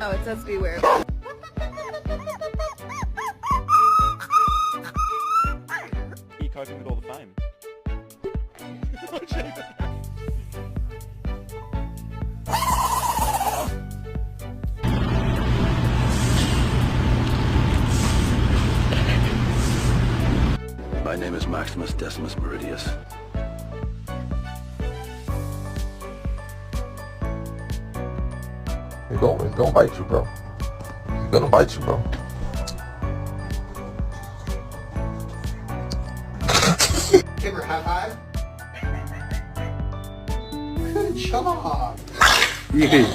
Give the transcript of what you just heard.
No, it says beware. You coping with all the fame? My name is Maximus Decimus Meridius. He's gonna bite you, bro. He's gonna bite you, bro. Give her a high five. Good job. Yeah.